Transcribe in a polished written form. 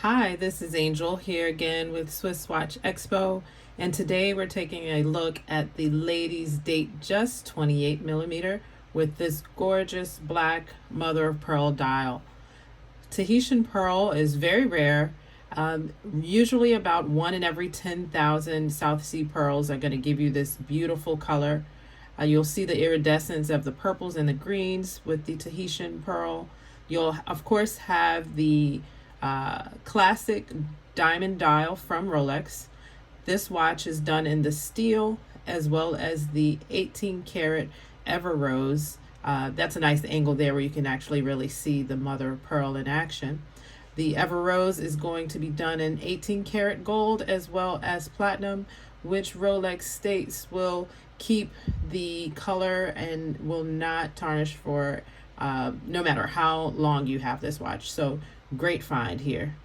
Hi, this is Angel here again with SwissWatchExpo, and today we're taking a look at the Ladies Datejust 28mm with this gorgeous black mother of pearl dial. Tahitian pearl is very rare. Usually about 1 in every 10,000 South Sea pearls are going to give you this beautiful color. You'll see the iridescence of the purples and the greens with the Tahitian pearl. You'll, of course, have the classic diamond dial from Rolex. This watch is done in the steel as well as the 18 karat Everose. That's a nice angle there where you can actually really see the mother of pearl in action. The Everose is going to be done in 18 karat gold as well as platinum, which Rolex states will keep the color and will not tarnish for no matter how long you have this watch. So great find here.